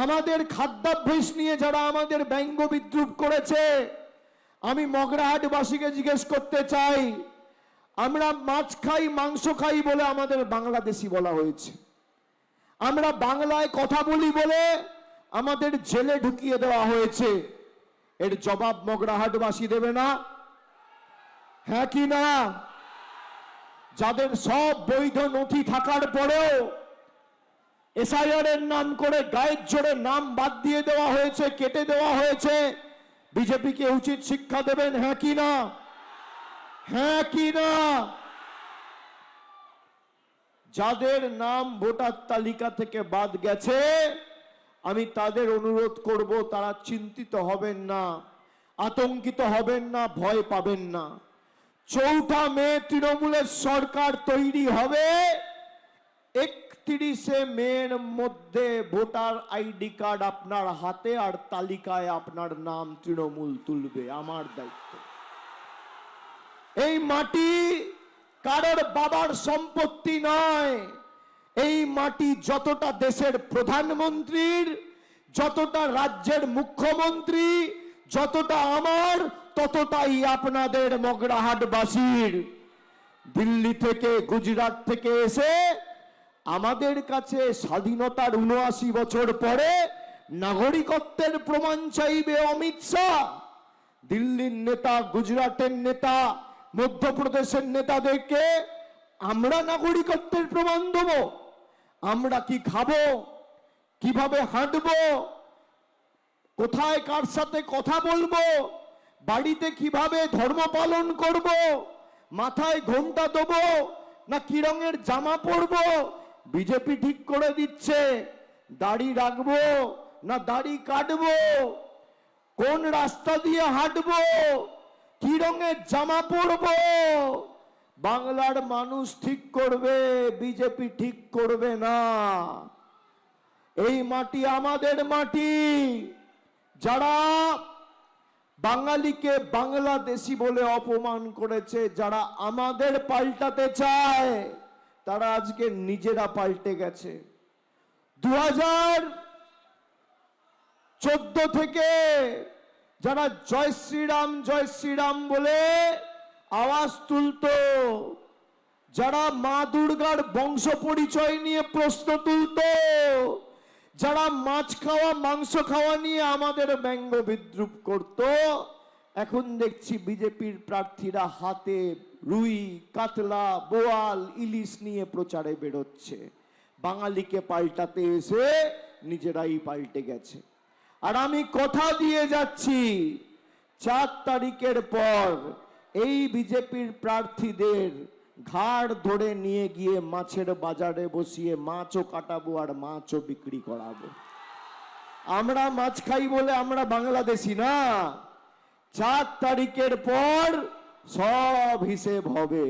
আমাদের খাদ্যাভ্যাস নিয়ে যারা আমাদের ব্যঙ্গ বিদ্রুপ করেছে, আমি মগরাহাটবাসীকে জিজ্ঞেস করতে চাই, আমরা মাছ খাই মাংস খাই বলে আমাদের বাংলাদেশি বলা হয়েছে, আমরা বাংলায় কথা বলি বলে আমাদের জেলে ঢুকিয়ে দেওয়া হয়েছে। এর জবাব মগরাহাটবাসী দেবে না? হ্যাঁ কি না? যাদের সব বৈধ নথি থাকার পরেও এসআইআর এর নাম করে গায়ের জোরে নাম বাদ দিয়ে দেওয়া হয়েছে, কেটে দেওয়া হয়েছে, বিজেপিকে উচিত শিক্ষা দেবেন? হ্যাঁ কি না? হ্যাঁ কি না? যাদের নাম ভোটার তালিকা থেকে বাদ গেছে, আমি তাদের অনুরোধ করব, তারা চিন্তিত হবেন না, আতঙ্কিত হবেন না, ভয় পাবেন না। ৪ঠা মে তৃণমূলের সরকার তৈরি হবে। ৩১শে মের মধ্যে ভোটার আইডি কার্ড আপনার হাতে আর তালিকায় আপনার নাম তৃণমূল তুলবে। আমার দায়িত্ব। এই মাটি কারোর বাবার সম্পত্তি নয়। এই মাটি যতটা দেশের প্রধানমন্ত্রীর, যতটা রাজ্যের মুখ্যমন্ত্রী, যতটা আমার, ততটাই আপনাদের মগরাহাটবাসীর। দিল্লি থেকে, গুজরাট থেকে এসে আমাদের কাছে স্বাধীনতার ৭৯ বছর পরে নাগরিকত্বের প্রমাণ চাইবে অমিত শাহ। দিল্লির নেতা, গুজরাটের নেতা, মধ্যপ্রদেশের নেতাদেরকে আমরা নাগরিকত্বের প্রমাণ দেব? আমরা কি খাবো, কিভাবে হাঁটবো, কোথায় কার সাথে কথা বলবো, বাড়িতে কিভাবে ধর্ম পালন করব, মাথায় ঘোমটা দেবো না কি রঙের জামা পরবো, বিজেপি ঠিক করে দিচ্ছে। দাড়ি রাখবো না দাড়ি কাটবো, কোন রাস্তা দিয়ে হাঁটবো, কি রঙের জামা পরবো, বাংলার মানুষ ঠিক করবে, বিজেপি ঠিক করবে না। এই মাটি আমাদের মাটি। যারা বাঙালিকে বাংলাদেশি বলে অপমান করেছে, যারা আমাদের পাল্টাতে চায়, তারা আজকে নিজেরা পাল্টে গেছে। 2014 থেকে যারা জয় শ্রীরাম বলে আওয়াজ তুলতো, যারা মা দুর্গার বংশ পরিচয় নিয়ে প্রশ্ন তুলতো, যারা মাছ খাওয়া মাংস খাওয়া নিয়ে আমাদের ব্যঙ্গ বিদ্রুপ করত, এখন দেখছি বিজেপির প্রার্থীরা হাতে রুই, কাতলা, বোয়াল, ইলিশ নিয়ে প্রচারে বেরোচ্ছে। বাঙালিকে পাল্টাতে এসে নিজেরাই পাল্টে গেছে। আর আমি কথা দিয়ে যাচ্ছি, 4 তারিখের পর এই বিজেপির প্রার্থীদের ঘাড় ধরে নিয়ে গিয়ে মাছের বাজারে বসিয়ে মাছও কাটাবো আর মাছও বিক্রি করাবো। আমরা মাছ খাই বলে আমরা বাংলাদেশি না। 4 তারিখের পর সব হিসেব হবে।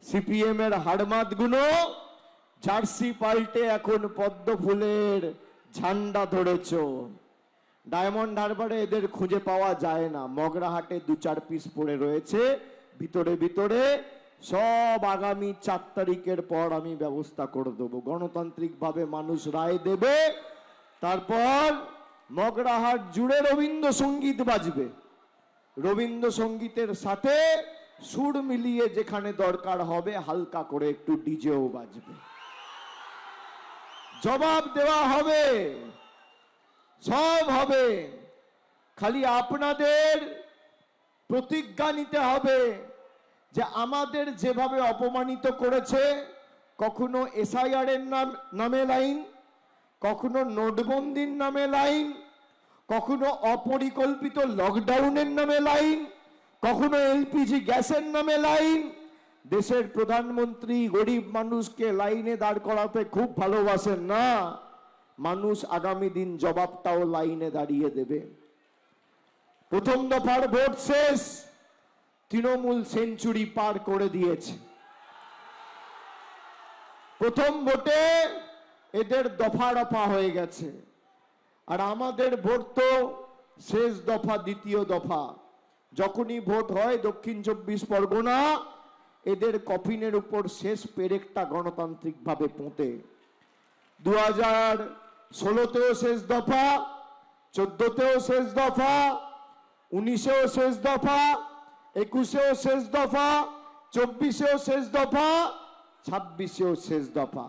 সিপিএম এর হাড়মাতগুলো জার্সি পাল্টে এখন পদ্ম ফুলের ঝান্ডা ধরেছ। ডায়মন্ড হারবারে এদের খুঁজে পাওয়া যায় না, মগরাহাটে 2-4 পিস পড়ে রয়েছে ভিতরে ভিতরে। সব আগামী 4 তারিখের পর আমি ব্যবস্থা করে দেবো। গণতান্ত্রিকভাবে মানুষ রায় দেবে, তারপর মগরাহাট জুড়ে রবীন্দ্রসঙ্গীত বাজবে। রবীন্দ্রসঙ্গীতের সাথে সুর মিলিয়ে যেখানে দরকার হবে হালকা করে একটু ডিজেও বাজবে। জবাব দেওয়া হবে, সব হবে। খালি আপনাদের প্রতিজ্ঞা নিতে হবে যে আমাদের যেভাবে অপমানিত করেছে, কখনো এসআইআর এর নামে লাইন, কখনো নোটবন্দির নামে লাইন, কখনো অপরিকল্পিত লকডাউনের নামে লাইন, কখনো এলপিজি গ্যাসের নামে লাইন। দেশের প্রধানমন্ত্রী গরিব মানুষকে লাইনে দাঁড় করাতে খুব ভালোবাসেন না? মানুষ আগামী দিন জবাবটাও লাইনে দাঁড়িয়ে দেবে। প্রথম দফার ভোট শেষ, তৃণমূল সেঞ্চুরি পার করে দিয়েছে। প্রথম ভোটে এদের দফা রফা হয়ে গেছে, আর আমাদের ভোট তো শেষ দফা, দ্বিতীয় দফা। যখনই ভোট হয় দক্ষিণ 24 পরগনা এদের কফিনের উপর শেষ পেরেকটা গণতান্ত্রিকভাবে পোঁতে। 16তেও শেষ দফা, 14তেও শেষ দফা, 19এও শেষ দফা, 21এও শেষ দফা, 24এও শেষ দফা, 26এও শেষ দফা।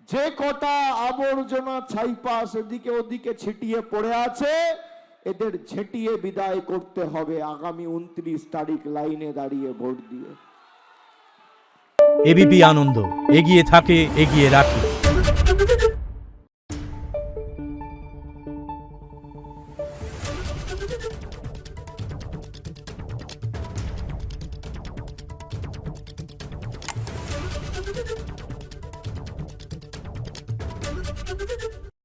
যে কটা আবর্জনা ছাইপাশ এদিকে ওদিকে ছিটিয়ে পড়ে আছে, এদের ঝেঁটিয়ে বিদায় করতে হবে আগামী 29 তারিখ লাইনে দাঁড়িয়ে ভোট দিয়ে। এবিপি আনন্দ, এগিয়ে থাকে, এগিয়ে রাখে।